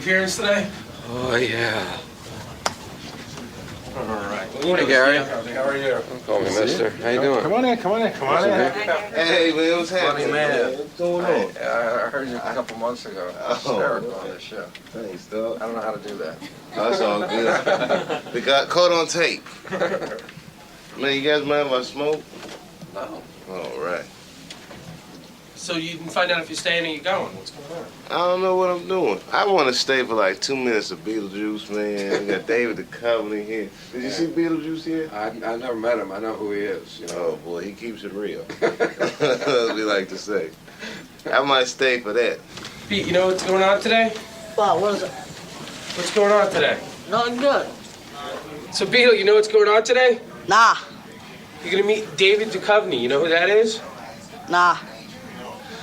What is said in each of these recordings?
Appearance today? Oh, yeah. All right. Hey, Gary. How are you? Call me mister. How you doing? Come on in. Hey, man, what's happening? Funny man. What's going on? I heard you a couple months ago. Hysterical on this show. Thanks, dog. I don't know how to do that. That's all good. We got caught on tape. Man, you guys mind if I smoke? No. All right. So you can find out if you're staying or you're going. What's going on? I don't know what I'm doing. I want to stay for like 2 minutes of Beetlejuice, man. We got David Duchovny here. Did you see Beetlejuice here? I never met him. I know who he is. You know. Oh, boy, he keeps it real. As we like to say. I might stay for that. Pete, you know what's going on today? Wow, what is it? What's going on today? Nothing good. So, Beetle, you know what's going on today? Nah, You're going to meet David Duchovny. You know who that is? nah.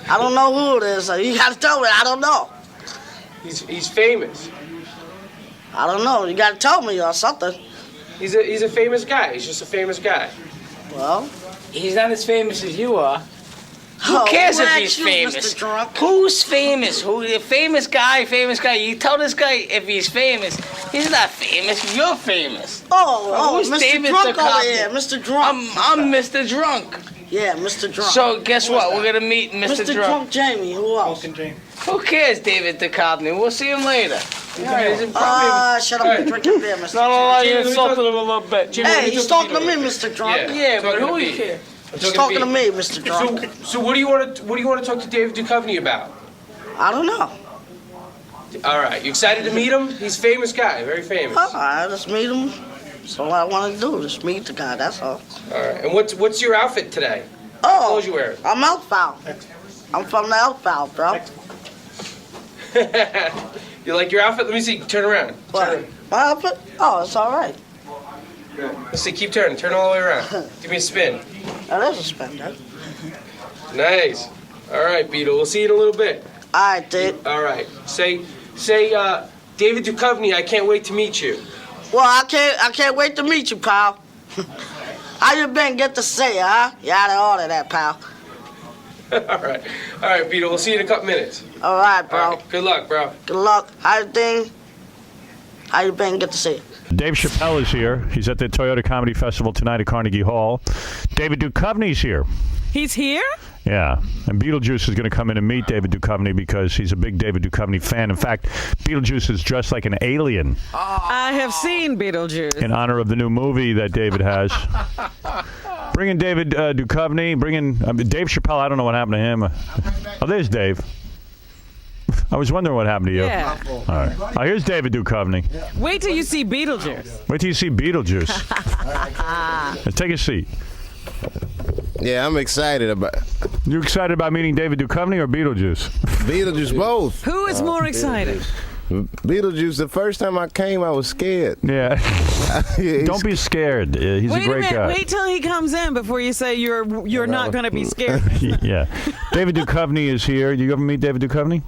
I don't know who it is, so you gotta tell me. I don't know. He's famous. I don't know. You gotta tell me or something. He's a famous guy. He's just a famous guy. Well, He's not as famous as you are. Who cares if he's famous? Mr. Drunk? Who's famous? Who the famous guy? You tell this guy if he's famous. He's not famous. You're famous. Oh, Who's Mr. David Drunk over Duchovny? here. Mr. Drunk. I'm Mr. Drunk. Yeah, Mr. Drunk. So guess what? We're gonna meet Mr. Mr. Drunk. Drunk Jamie. Who else? Who cares, David Duchovny? We'll see him later. Yeah, he's probably Shut up and drink your beer, Mr. not all Jimmy, you let me insulted talk- him a little bit. Jimmy, let Hey, me he's talk talking to me, Pete. Mr. Drunk. Yeah, but talking who to you Pete. care? He's talking to me, Mr. Drunk. So what do you want to talk to David Duchovny about? I don't know. All right, you excited to meet him? He's a famous guy, very famous. All right, just meet him. That's all I want to do. Just meet the guy. That's all. All right, and what's your outfit today? Oh, clothes you wearing? I'm Elffowl. I'm from the Elffowl, bro. You like your outfit? Let me see. Turn around. What? My outfit? Oh, it's all right. Let's see. Keep turning. Turn all the way around. Give me a spin. That is a spender. Nice. All right, Beetle. We'll see you in a little bit. All right, dude. All right. Say, David Duchovny. I can't wait to meet you. Well, I can't wait to meet you, pal. How you been? Get to see, huh? You out of order, that, pal. All right, Beetle. We'll see you in a couple minutes. All right, bro. All right, good luck, bro. Good luck. How you been? How you been? Get to see you. Dave Chappelle is here. He's at the Toyota Comedy Festival tonight at Carnegie Hall. David Duchovny's here. He's here? Yeah. And Beetlejuice is going to come in and meet David Duchovny because he's a big David Duchovny fan. In fact, Beetlejuice is dressed like an alien I have seen Beetlejuice. in honor of the new movie that David has. Bring in David Duchovny. Bring in Dave Chappelle. I don't know what happened to him. Oh, there's Dave. I was wondering what happened to you. Yeah. All right. Oh, here's David Duchovny. Wait till you see Beetlejuice. Wait till you see Beetlejuice. Take a seat. Yeah, I'm excited about You excited about meeting David Duchovny or Beetlejuice? Beetlejuice both. Who is more excited? Beetlejuice, the first time I came, I was scared. Yeah. Yeah, Don't be scared. He's Wait a great minute. guy. Wait till he comes in before you say you're not going to be scared. Yeah. David Duchovny is here. You ever meet David Duchovny?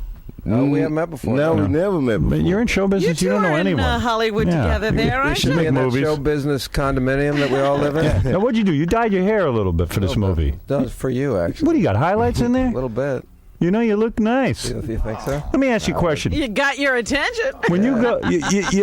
No, we haven't met before. No, we never met before. But you're in show You business. two You don't know are anyone. in Hollywood Yeah. together there, We aren't should you? make In that movies. show business condominium that we all live in. Now, what'd you do? You dyed your hair a little bit for this movie. That was for you, actually. What do you got? Highlights in there? A little bit. You know, you look nice. You think so? Let me ask you a question. You got your attention. When you go,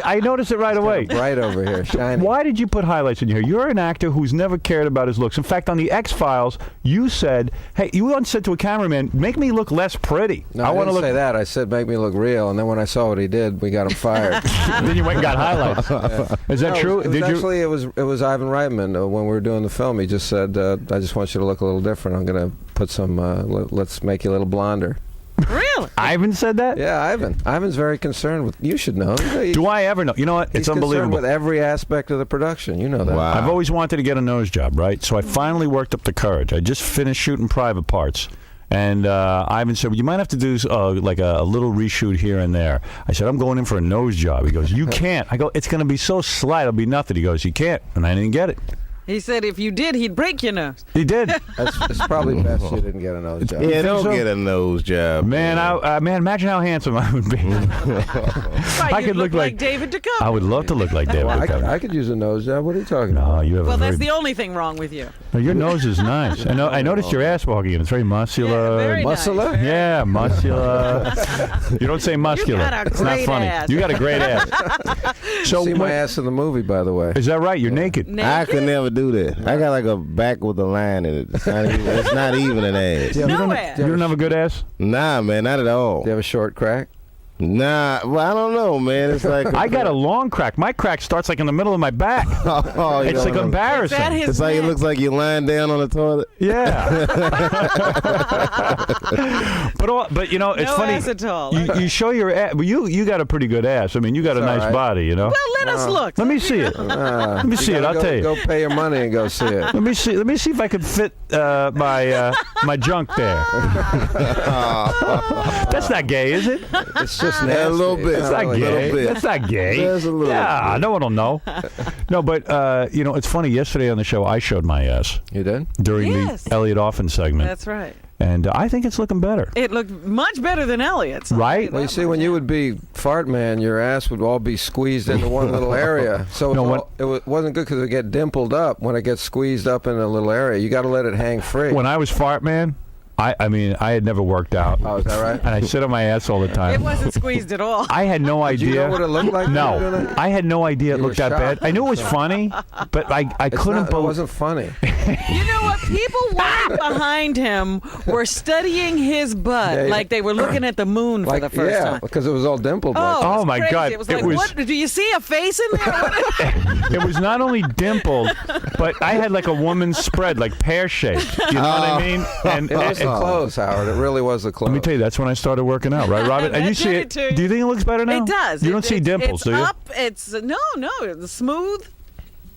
I noticed it right away. Bright over here, shiny. Why did you put highlights in your hair? You're an actor who's never cared about his looks. In fact, on the X-Files, you said, "Hey, you once said to a cameraman, make me look less pretty." No, I want didn't to say that. I said make me look real, and then when I saw what he did, we got him fired. Then you went and got highlights. Is that No, true? It was Ivan Reitman when we were doing the film. He just said, "I just want you to look a little different. I'm going to put some. Let's make you a little blonder." Really? Ivan said that? Yeah, Ivan. Ivan's very concerned with. You should know. Do I ever know? You know what? It's He's concerned unbelievable. with every aspect of the production. You know that. Wow. I've always wanted to get a nose job, right? So I finally worked up the courage. I just finished shooting Private Parts. And Ivan said, well, you might have to do like a little reshoot here and there. I said, I'm going in for a nose job. He goes, you can't. I go, it's going to be so slight. It'll be nothing. He goes, you can't. And I didn't get it. He said if you did, he'd break your nose. He did. It's probably best you didn't get a nose job. Yeah, don't so? get a nose job. Man, man, imagine how handsome I would be. I could look like David Duchovny. I would love to look like David Well, Duchovny. I could use a nose job. What are you talking about? No, you have Well, a that's very... the only thing wrong with you. No, your nose is nice. I noticed your ass walking in. It's very muscular. Yeah, very Muscular? nice. Yeah, muscular. You don't say muscular. You got a it's not great funny. ass. You got a great ass. So See my what- ass in the movie, by the way. is that right? You're naked. I could never do that. I got like a back with a line in it. It's not even an ass. No ass. You don't have a good ass? Nah, man, not at all. Do you have a short crack? Nah, well, I don't know, man. It's like I got a long crack. My crack starts like in the middle of my back. oh, you It's don't like know. embarrassing. Is that his It's like it neck? looks like you're lying down on the toilet. Yeah. but you know, it's No funny. ass at all. You show your ass. Well, you got a pretty good ass. I mean, you got a It's all nice right. body, you know. Well, let us look. Let me see it. Let me see it. I'll tell you. Go pay your money and go see it. Let me see. Let me see if I could fit my junk there. That's not gay, is it? It's just nasty. Yeah, a little bit. That's not A little gay. bit. That's not gay. There's a little yeah, bit. no one will know. No, but you know, it's funny. Yesterday on the show, I showed my ass You did? during Yes. the Elliot Offen segment, That's right. and I think it's looking better. It looked much better than Elliot's. I'll Right? tell you Well, you that see, much. when you would be fart man, your ass would all be squeezed into one little area. So No, it wasn't good because it would get dimpled up when it gets squeezed up in a little area. You got to let it hang free. When I was fart man, I mean, I had never worked out, Oh, is that right? and I sit on my ass all the It time. wasn't squeezed at all. I had no Did you idea. know what it looked like? when you were doing No, it? I had no idea it You were looked that bad. shocked. I knew it was funny, but I It's couldn't not, it believe. wasn't funny. You know what? People right behind him were studying his butt Yeah, like they were looking at the moon for the first yeah, time. because it was all dimpled. Oh, like it was Oh, my crazy. God. It was It like, was- what? Do you see a face in there? It was not only dimpled, but I had like a woman's spread, like pear shaped. You know what I mean? And It was the clothes, Howard. It really was the clothes. let me tell you, that's when I started working out, right, Robin? And That you see did it. it to you. Do you think it looks better now? It does. You don't see dimples, it's do you? up. It's no, it's smooth.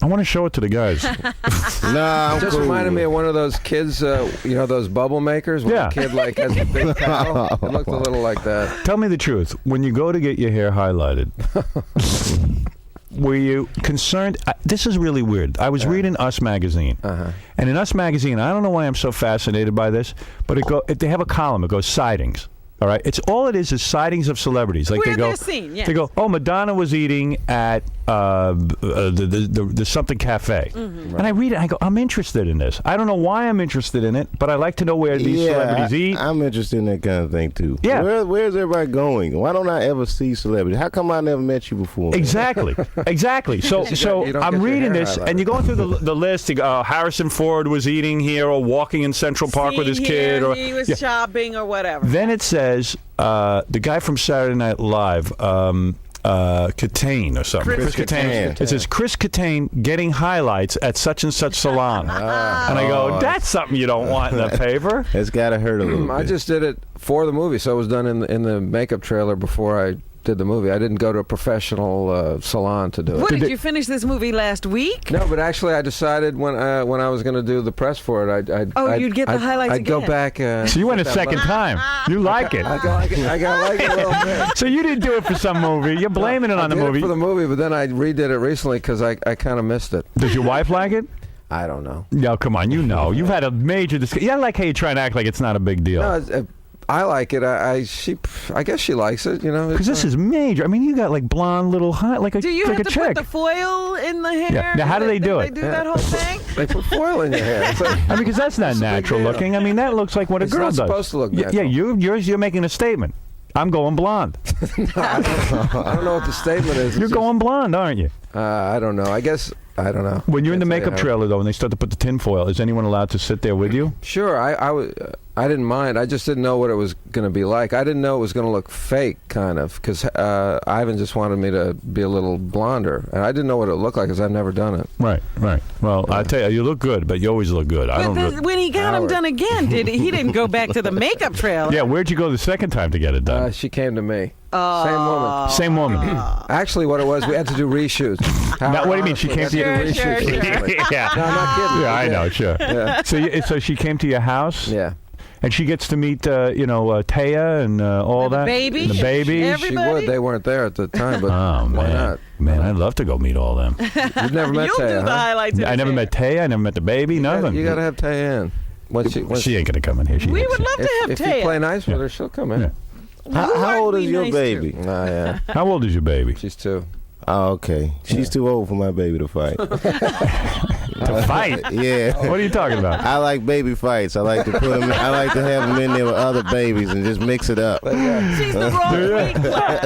I want to show it to the guys. Nah, I'm It just cool. reminded me of one of those kids, you know, those bubble makers. When Yeah. a kid like has a big cow. It looked a little like that. Tell me the truth. When you go to get your hair highlighted, were you concerned? This is really weird. I was reading Us Magazine. And in Us Magazine, I don't know why I'm so fascinated by this, but they have a column. It goes sightings. All right, it's all it is sightings of celebrities. Like Where they go, they're seen, yes. they go. Oh, Madonna was eating at the something cafe, and I read it. I go, I'm interested in this. I don't know why I'm interested in it, but I like to know where these celebrities eat. I'm interested in that kind of thing too. Yeah. Where's everybody going? Why don't I ever see celebrities? How come I never met you before? Exactly, exactly. So you don't get I'm your reading hair this, highlighted. and you're going through the list. You go, Harrison Ford was eating here, or walking in Central Park with his Seen kid, here, or he was yeah. shopping or whatever. Then it says the guy from Saturday Night Live, Katane or something. Chris Kattan. It says Chris Katane getting highlights at such and such salon, and I go, that's something you don't want in the paper. It's got to hurt a little I bit. just did it for the movie, so it was done in the makeup trailer before I did the movie. I didn't go to a professional salon to do it. What did you finish this movie last week? No, but actually, I decided when I was going to do the press for it, You'd get the highlights I'd go again. back. So you went a second time. You like it. I got like it a little bit. So you didn't do it for some movie. You're blaming it on the I did movie. it for the movie, but then I redid it recently because I kind of missed it. Does your wife like it? I don't know. No, come on. You know. You've had a major discussion. Yeah, I like how you try and act like it's not a big deal. No, I like it. I guess she likes it. You know, Because this is major. I mean, you got like blonde little like a Do you like have a to chick. put the foil in the hair? Yeah. Now, how do they do it? They do that whole thing? They put foil in your hair. So, I mean, because that's not It's a big natural deal. looking. I mean, that looks like what a It's girl not does. supposed to look Yeah, natural. you're making a statement. I'm going blonde. I don't know what the statement is. You're going blonde, aren't you? I don't know. I guess I don't know. When you're in the Can't tell you makeup how- trailer, though, and they start to put the tinfoil, is anyone allowed to sit there with you? Sure, I didn't mind. I just didn't know what it was going to be like. I didn't know it was going to look fake, kind of, because Ivan just wanted me to be a little blonder, and I didn't know what it looked like because I've never done it. Right. Well, I tell you, you look good, but you always look good. I don't. But when he got him Howard. done again, he didn't go back to the makeup trailer. Yeah, where'd you go the second time to get it done? She came to me. Same woman. Same woman. Actually, what it was, we had to do reshoots. Now, what do you mean? She Honestly, came to we you? had do reshoots Sure. recently. Yeah. No, I'm not kidding. Yeah, I We know, did. sure. Yeah. So she came to your house? Yeah. And she gets to meet, Taya and all And the that. baby. And the baby. Everybody. She would. They weren't there at the time, but Oh, why man. not? Man, I'd love to go meet all them. You've never met You'll do Taya, the huh? highlights. I never met Taya. I never met the baby. Nothing. You got to have Taya in. Once She ain't gonna come in here. She We hates would it. love to have if you Taya. play nice with her, she'll come in. Yeah. How old we is your nice baby? Nah, yeah. How old is your baby? She's 2. Oh, okay. She's too old for my baby to fight. To fight? Yeah. What are you talking about? I like baby fights. I like to put them. I like to have them in there with other babies and just mix it up. She's the wrong weight class.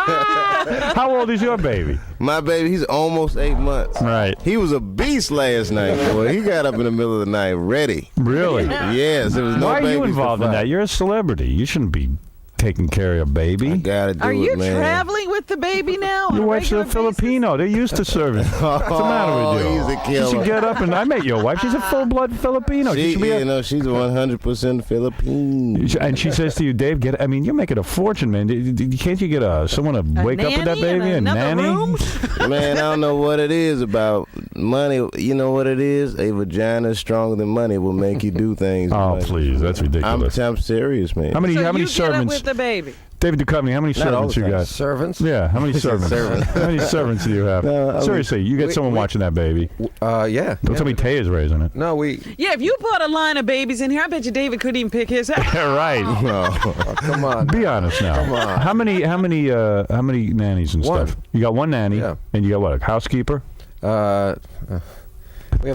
Yeah. How old is your baby? My baby, he's almost 8 months. Right. He was a beast last night, boy. He got up in the middle of the night ready. Really? Yes, there was no Why are you babies to involved in fight. that? You're a celebrity. You shouldn't be taking care of a baby. I gotta do Are you it, man. traveling with the baby now? on Your a wife's a regular basis? Filipino. They're used to serving. What's the matter with you? He's a You killer. should get up and I met your wife. She's a full-blood Filipino. She, should be a- she's 100% Philippine. and she says to you, Dave, you're making a fortune, man. Can't you get someone to wake up with that nanny in baby? A another nanny? room? Man, I don't know what it is about money. You know what it is? A vagina stronger than money will make you do things. Oh, Like, please. That's ridiculous. I'm serious, man. How many So you servants? get up with the baby. David Duchovny, how many Not all servants the you time. got? Servants? Yeah, how many servants? How many servants do you have? No, I mean, Seriously, you get someone watching that baby. Yeah. Don't tell me Taya's raising it. No, we. Yeah, if you brought a line of babies in here, I bet you David couldn't even pick his out. Right. Oh, come on. Be honest now. Come on. How many nannies and One. stuff? You got one nanny, Yeah. and you got what? A housekeeper? We have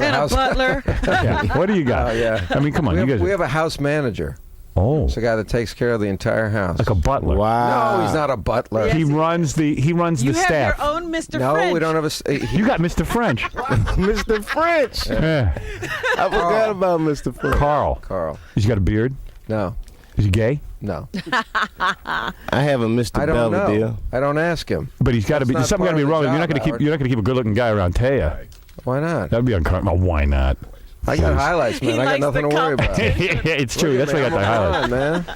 And a butler. Yeah. What do you got? yeah. I mean, come on, We you have, guys. we have a house manager. Oh, It's a guy that takes care of the entire house. like a butler. Wow. No, he's not a butler. He runs the You have staff. your own Mr. No, French. we don't have a. You got Mr. French. Mr. French. Yeah. I forgot about Mr. French. Carl. Carl. He's got a beard. No, Is he gay? no. I have a Mr. I don't Belvedere. know. I don't ask him. But he's got to be. That's There's not something got to be part wrong. of the You're not going job, to keep. Howard. You're not going to keep a good-looking guy around Taya. Why not? That'd be uncomfortable. Why not? I got highlights, man. He I got likes nothing the to worry about. Yeah, it's true. That's why I got the highlights. Come on, man.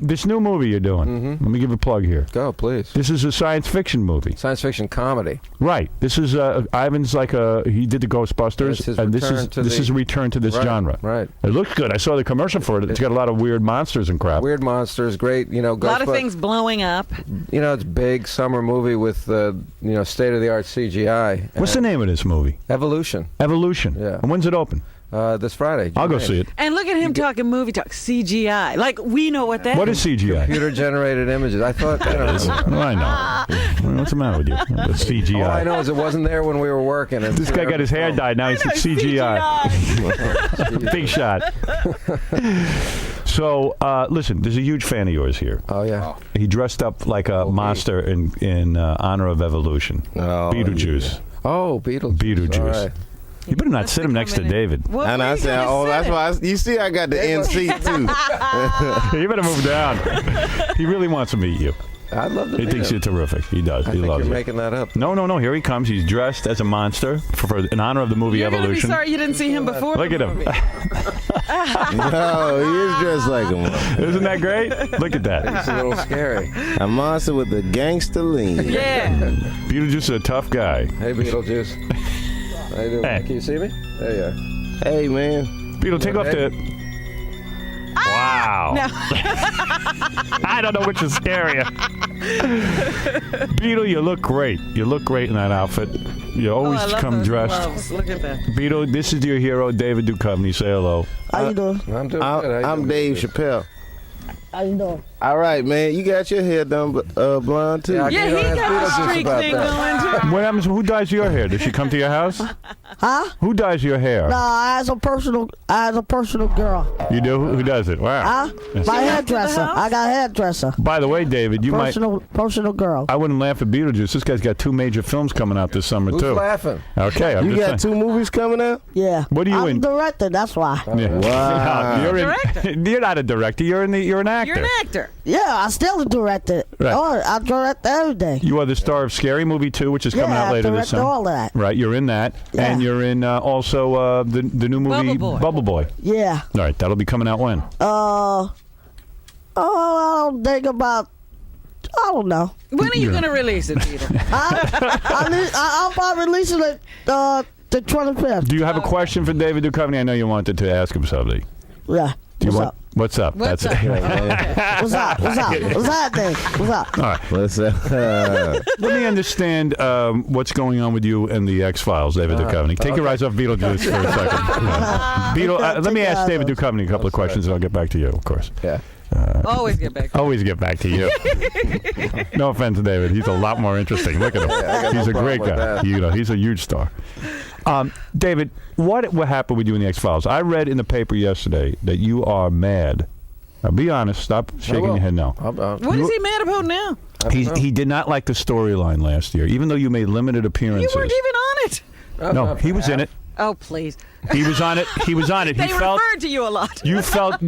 This new movie you're doing. Let me give a plug here. Go, please. This is a science fiction movie. Science fiction comedy. Right. This is Ivan's he did the Ghostbusters, It's his and this return to is a return to this Right, genre. right. It looks good. I saw the commercial for it. It's got a lot of weird monsters and crap. Weird monsters, great. a lot of things blowing up. It's big summer movie with state of the art CGI. What's the name of this movie? Evolution. Evolution. Yeah. And when's it open? This Friday. I'll go June see 8th. it. And look at him talking movie talk, CGI. Like, we know what that What is CGI? Computer generated images. I thought. I know. What's the matter with you? The CGI. All I know is it wasn't there when we were working. And This guy got his hair dyed. Now he's CGI. Big shot. So, listen, there's a huge fan of yours here. Oh yeah. He dressed up like a monster in honor of evolution. Oh, Beetlejuice. Oh, Beetlejuice. Beetlejuice. All right. You better not sit him next to David. What And were I you said, gonna oh, that's say? why. You see, I got the NC too. You better move down. He really wants to meet you. I'd love to. He meet thinks him. you're terrific. He does. I He think loves you're it. making that up. No. Here he comes. He's dressed as a monster in honor of the movie You're gonna be Evolution. sorry you didn't see him before. Look the at him. movie. No, he is dressed like a monster. Isn't that great? Look at that. It's a little scary. A monster with the gangster lean. Yeah. Beetlejuice is a tough guy. Hey, Beetlejuice. How you doing? Hey. Can you see me? There you are. Hey, man. Beetle, take off Okay. the... Wow. No. I don't know which is scarier. Beetle, you look great. You look great in that outfit. You always I love come those dressed. gloves. Look at that. Beetle, this is your hero, David Duchovny. Say hello. How you doing? I'm doing good. How you I'm doing? Dave Chappelle. How you doing? All right, man. You got your hair done blonde, too. Yeah, Yeah, you he don't ask got the Beetlejuice streak about thing that. going too. What happens? Who dyes your hair? Does she come to your house? Huh? Who dyes your hair? No, I was a personal girl. You do? Who does it? Wow. Huh? My hairdresser. I got a hairdresser. By the way, David, you might... Personal girl. I wouldn't laugh at Beetlejuice. This guy's got 2 major films coming out this summer, Who's too. laughing? Okay, I'm You just got saying. 2 movies coming out? Yeah. What are you I'm in? director, that's why. Yeah. Wow. You're, Director. you're not a director. You're an actor. You're an actor. Yeah, I still direct it. Right. Oh, I direct every day. You are the star of Scary Movie 2, which is coming out I later direct this summer. all of that. Right, you're in that, Yeah. and you're in also the new movie Bubble Boy. Yeah. All right, that'll be coming out when? I don't think about. I don't know. When are you going to release it, Peter? I'll probably release it the 25th. Do you have a question for David Duchovny? I know you wanted to ask him something. Yeah. Do you What's want? up? What's up? What's That's up? it. What's up? What's up? What's happening? What's up? All right. What's up? Let me understand what's going on with you and the X-Files, David Duchovny. Take your eyes off Beetlejuice for a second. Let me ask David Duchovny a couple of questions, and I'll get back to you, of course. Yeah. Always get back. Always get back to you. No offense, David. He's a lot more interesting. Look at him. I got He's no a great problem with guy. that. You know, he's a huge star. David, what happened with you in the X-Files? I read in the paper yesterday that you are mad. Now, be honest. Stop shaking your head now. What is he mad about now? He did not like the storyline last year, even though you made limited appearances. You weren't even on it. No, he was in it. Oh, please. He was on it. He was on it. They He felt referred to you a lot. you felt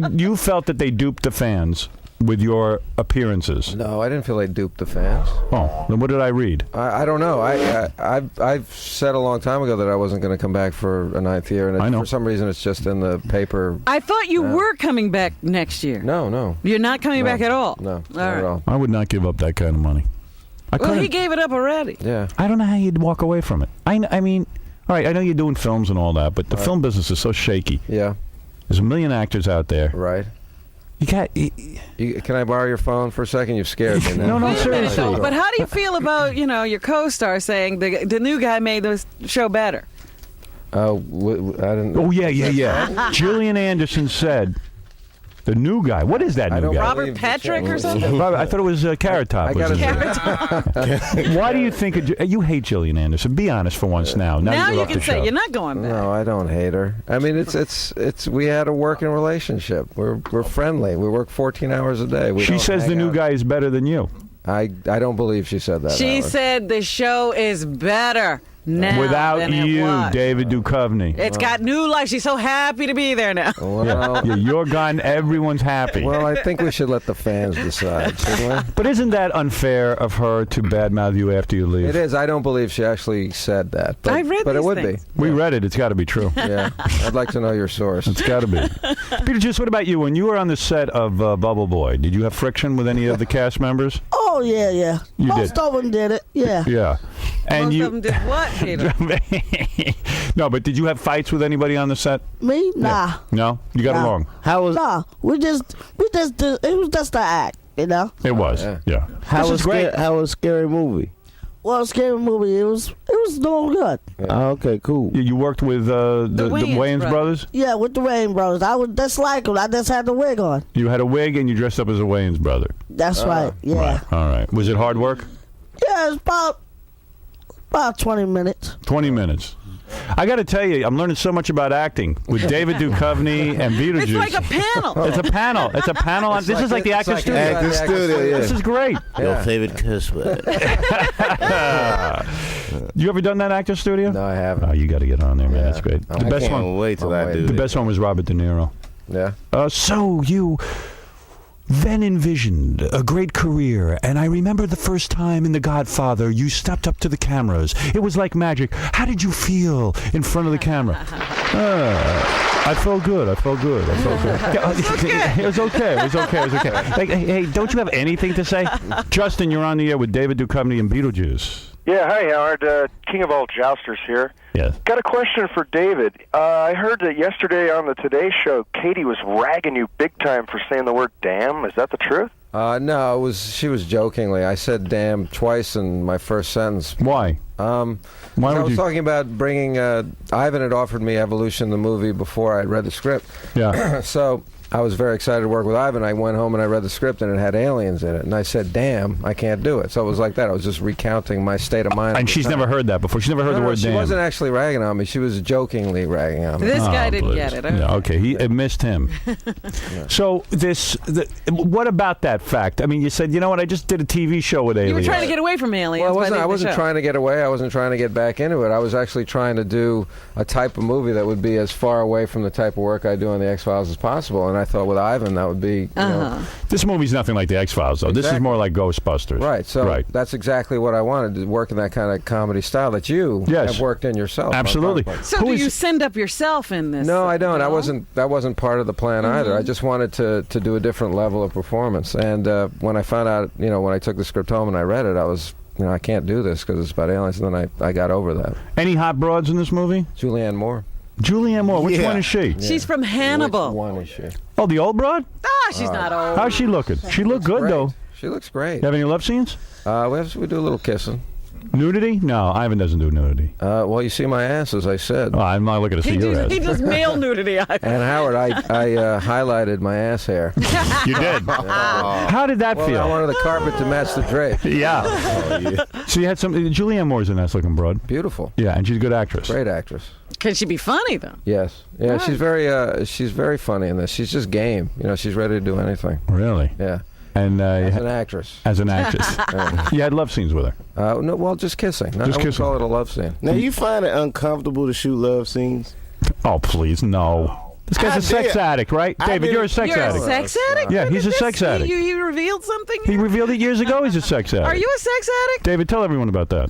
that they duped the fans with your appearances. No, I didn't feel they duped the fans. Oh, then what did I read? I don't know. I've said a long time ago that I wasn't going to come back for a 9th year, and I know. for some reason it's just in the paper. I thought you were coming back next year. No. You're not coming back at all? No, All not at right. all. I would not give up that kind of money. Well, he gave it up already. Yeah. I don't know how you'd walk away from it. I mean, all right, I know you're doing films and all that, but the film business is so shaky. Yeah. There's a million actors out there. Right. You can't. Can I borrow your phone for a second? You've scared me now. No, Wait a minute, seriously. though. But how do you feel about, your co-star saying the new guy made the show better? I didn't. Oh yeah. Gillian Anderson said, "The new guy. What is that I new don't guy?" Robert Patrick or something? Robert, I thought it was Carrot Top. I got it. Why do you think you hate Gillian Anderson? Be honest for once now. Now you're you off can the say show. you're not going back. No, I don't hate her. I mean, it's we had a working relationship. We're friendly. We work 14 hours a day. We She don't says hang the new out. guy is better than you. I don't believe she said that. She Howard. said the show is better now Without than it you, was. David Duchovny. It's got new life. She's so happy to be there now. Well, Yeah, you're gone. Everyone's happy. well, I think we should let the fans decide, shouldn't we? But isn't that unfair of her to badmouth you after you leave? It is. I don't believe she actually said that. But, I read but it these would things. We read it. It's got to be true. be. Yeah. I'd like to know your source. It's got to be. Beetlejuice, what about you? When you were on the set of Bubble Boy, did you have friction with any of the cast members? Oh yeah. You Most did. of them did it. Yeah. Yeah. And Most you. of them did what, Peter? No, but did you have fights with anybody on the set? Me? Nah. No? You got Nah. along? How was Nah. We just did, it was just an act, you know. It was. Yeah. Yeah. how This was is great. how was Scary Movie? Well, scary movie. It was doing good. Oh, okay, cool. You worked with the Wayans Wayans brothers. brothers? Yeah, with the Rain Brothers. I was just like them. I just had the wig on. You had a wig and you dressed up as a Wayans brother. That's right. Yeah. Right. All right. Was it hard work? Yeah, it's about 20 minutes. 20 minutes. I got to tell you, I'm learning so much about acting with David Duchovny and Beetlejuice. It's like a panel. It's a panel. It's a panel. This is like the actor studio. Actor studio, yeah. This is great. Your favorite curse word? You ever done that actor studio? No, I haven't. Oh, you got to get on there, man. Yeah. That's great. I The best Can't one. wait till I I'm do The that. best one was Robert De Niro. Yeah. So you then envisioned a great career, and I remember the first time in The Godfather you stepped up to the cameras. It was like magic. How did you feel in front of the camera? I felt good. It was okay. Like, hey, don't you have anything to say? Justin, you're on the air with David Duchovny and Beetlejuice. Yeah, hi, Howard. King of all jousters here. Yes. Got a question for David. I heard that yesterday on the Today Show, Katie was ragging you big time for saying the word damn. Is that the truth? No, she was jokingly. I said damn twice in my first sentence. Why? I was talking about bringing. Ivan had offered me Evolution, the movie, before I'd read the script. Yeah. So I was very excited to work with Ivan. I went home and I read the script, and it had aliens in it. And I said, damn, I can't do it. So it was like that. I was just recounting my state of mind. And she's never heard that before. She's never heard the word she damn. wasn't actually ragging on me. She was jokingly ragging on me. This guy didn't please. get it. Yeah, okay, it missed him. So what about that fact? I mean, you said, you know what? I just did a TV show with You aliens. were trying to get away from aliens. Well, by I the wasn't show. trying to get away. I wasn't trying to get back into it. I was actually trying to do a type of movie that would be as far away from the type of work I do on the X-Files as possible. And I thought with Ivan, that would be, This movie's nothing like the X-Files, though. This is Exactly. more like Ghostbusters. Right. So that's exactly what I wanted, to work in that kind of comedy style that you have worked in yourself. Absolutely. So do you send up yourself in this? No, I don't. No? That wasn't part of the plan either. I just wanted to do a different level of performance. And when I found out, when I took the script home and I read it, I was, I can't do this because it's about aliens. And then I got over that. Any hot broads in this movie? Julianne Moore. Julianne Moore. Which Yeah. one is she? She's from Hannibal. Which one is she? Oh, the old broad? She's not old. How's she looking? She looked good, Great. though. She looks great. You have any love scenes? We do a little kissing. Nudity? No, Ivan doesn't do nudity. Well, you see my ass, as I said. Oh, I'm not looking to see your ass. He does male nudity. And Howard, I highlighted my ass hair. You did? How did that Well, feel? I wanted the carpet to match the drape. Yeah. So you had some. Julianne Moore's a nice looking broad. Beautiful. Yeah, and she's a good actress. Great actress. Can she be funny though? Yes. Yeah, she's very funny in this. She's just game. You know, she's ready to do anything. Really? Yeah. And As an actress. As an actress. You had love scenes with her. No, well, just kissing. I wouldn't call it a love scene. Now, you find it uncomfortable to shoot love scenes? Oh, please, no. This guy's a sex addict, right? David, you're a sex addict. You're a sex addict? Yeah, he's a sex addict. You revealed something? He revealed it years ago. He's a sex addict. Are you a sex addict? David, tell everyone about that.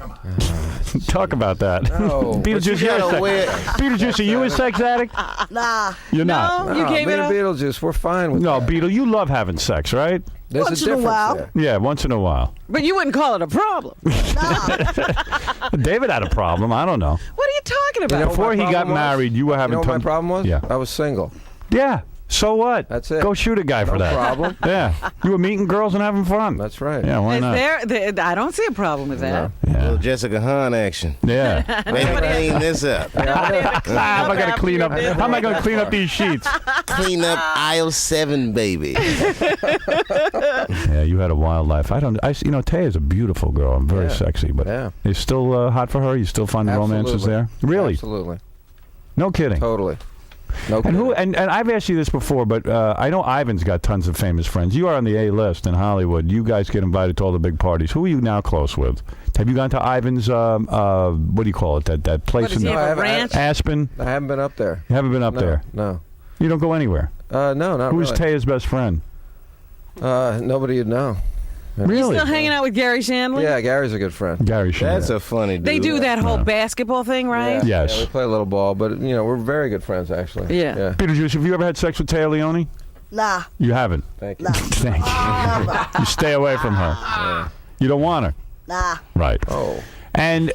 Talk about that. No. Beetlejuice, you're a Beetlejuice, are you a sex addict? Nah. You're not. No, you gave me it and up? Beetlejuice, we're fine with No, that. Beetle, you love having sex, right? There's Once a in a difference while. there. Yeah, once in a while. But you wouldn't call it a problem. David had a problem. I don't know. What are you talking about? You know what Before my he got problem was? married, you were having You know what my tons- problem was? Yeah. I was single. Yeah. So what? That's it. Go shoot a guy for No that. problem. Yeah. You were meeting girls and having fun. That's right. Yeah, why Is not? I don't see a problem with that. Little Jessica Hahn action. Yeah. Maybe clean this up. How am I going to clean up? How am I going to clean up these sheets? Clean up aisle 7, baby. Yeah, you had a wild life. You know, Taya's a beautiful girl and very sexy, but Yeah. you still hot for her? You still find the romances Absolutely. there? Really? Absolutely. No kidding. Totally. No And kidding. who? And I've asked you this before, but I know Ivan's got tons of famous friends. You are on the A list in Hollywood. You guys get invited to all the big parties. Who are you now close with? Have you gone to Ivan's? What do you call it? That place What, does in he have a ranch? Aspen? I haven't been up there. You haven't been up there. No. You don't go anywhere. No, not Who's really. Taya's best friend? Nobody you'd know. Really? Still hanging out with Gary Shandling? Yeah, Gary's a good friend. Gary Shandling. That's a funny dude. They do that whole basketball thing, right? Yeah. Yes. Yeah, we play a little ball, but we're very good friends actually. Yeah. Beetlejuice, have you ever had sex with Taya Leone? Nah. You haven't. Thank you. Nah. Thank you. You stay away from her. You don't want her. Nah. Right. Oh. And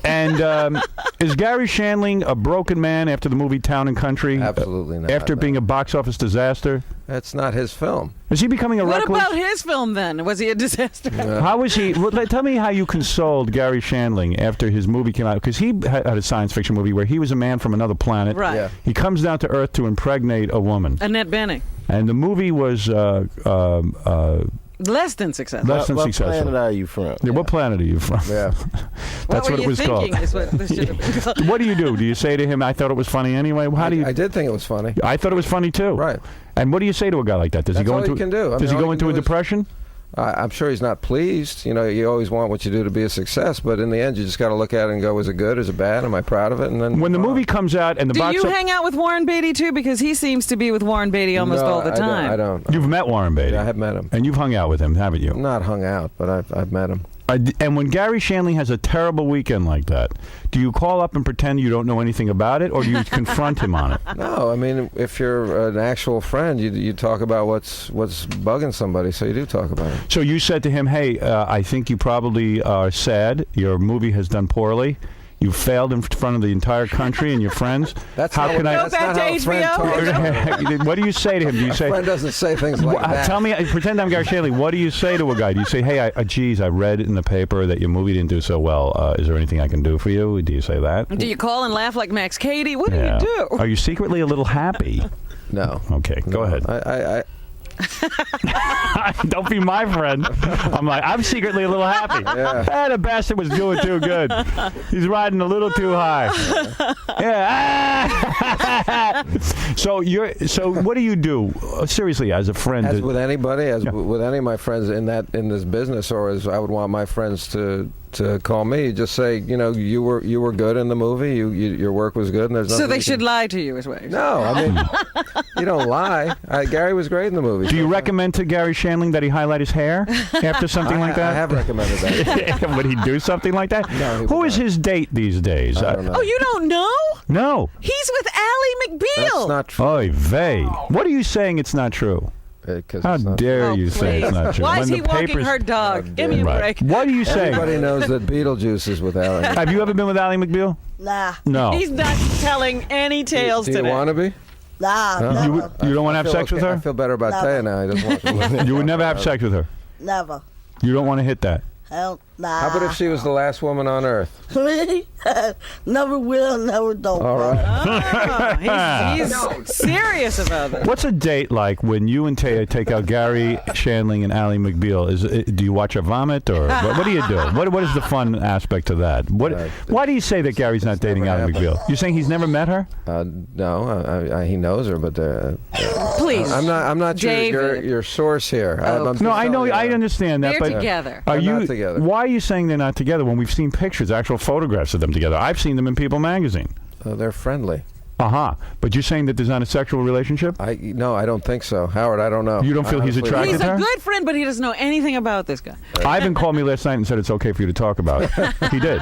is Gary Shandling a broken man after the movie Town and Country? Absolutely not. After being a box office disaster? That's not his film. Is he becoming a What recluse? about his film then? Was he a disaster? How was he? Tell me how you consoled Gary Shandling after his movie came out, because he had a science fiction movie where he was a man from another planet. Right. Yeah. He comes down to Earth to impregnate a woman, Annette Bening. and the movie was Less than successful. less than What successful. planet are you from? Yeah, what planet are you from? Yeah. That's what were it you was thinking called. Is what this should have been called. What do you do? Do you say to him, "I thought it was funny anyway"? How do you? I did think it was funny. I thought it was funny too. Right. And what do you say to a guy like that? Does he That's go all into? you can do. I Does mean, he all go you into can a do is- depression? I'm sure he's not pleased. You always want what you do to be a success, but in the end, you just got to look at it and go, "Was it good? Is it bad? Am I proud of it?" And then When the movie comes out and the Do box you office, hang out with Warren Beatty too? Because he seems to be with Warren Beatty almost No, all the time. I don't. you've met Warren Beatty. Yeah, I have met him. And you've hung out with him, haven't you? Not hung out, but I've met him. And when Gary Shandling has a terrible weekend like that, do you call up and pretend you don't know anything about it, or do you confront him on it? No, I mean, if you're an actual friend, you talk about what's bugging somebody, so you do talk about it. So you said to him, "Hey, I think you probably are sad. Your movie has done poorly. You failed in front of the entire country and your friends. That's How not, can I?" that's not how a friend talks. What do you say to him? Do you A say? friend doesn't say things like that. Tell me, pretend I'm Gary Shandling. What do you say to a guy? Do you say, "Hey, geez, I read in the paper that your movie didn't do so well. Is there anything I can do for you?" Do you say that? Do you call and laugh like Max Cady? What do Yeah. you do? Are you secretly a little happy? No. Okay, go ahead. Don't be my friend. I'm secretly a little happy. Yeah. The bastard was doing too good. He's riding a little too high. Yeah. So what do you do? Seriously, as a friend? As with anybody, with any of my friends in this business, or as I would want my friends to call me, just say, you were good in the movie. Your work was good, and there's nothing. So they you should can... lie to you, is what you're saying. No, I mean, you don't lie. Gary was great in the movie. Do you recommend to Gary Shandling that he highlight his hair after something like that? I have recommended that. Would he do something like that? No, he Who would is not. his date these days? I don't know. Oh, you don't know? No. He's with Ally McBeal. That's not true. Oy vey. What are you saying? It's not true. How dare you say it's not true? Why When is the he walking papers- her dog? Give me a Right. break. What are you saying? Everybody knows that Beetlejuice is with Ally. Have you ever been with Ally McBeal? Nah, No. He's not telling any tales Do you today. want to be? nah, You, never, you don't want to have I feel sex with okay. her? I feel better about Never. Taya now. He doesn't want to. You would never have sex with her. never. You don't want to hit that. Hell, nah. How about if she was the last woman on Earth? Never will, never don't. All right. Oh, he's serious about that. What's a date like when you and Taya take out Gary Shandling and Ally McBeal? Do you watch her vomit, or what do you do? What is the fun aspect to that? Why do you say that Gary's not dating Ally McBeal? You're saying he's never met her? No, he knows her, but Please. I'm not David. your source here. I'm just No, I know. telling you. I understand that, They're but together. are They're you? not together. Why are you saying they're not together when we've seen pictures, actual photographs of them together? I've seen them in People magazine. They're friendly. But you're saying that there's not a sexual relationship? No, I don't think so, Howard. I don't know. You don't feel he's Honestly, attracted He's to a her? good friend, but he doesn't know anything about this guy. Ivan called me last night and said it's okay for you to talk about it. He did.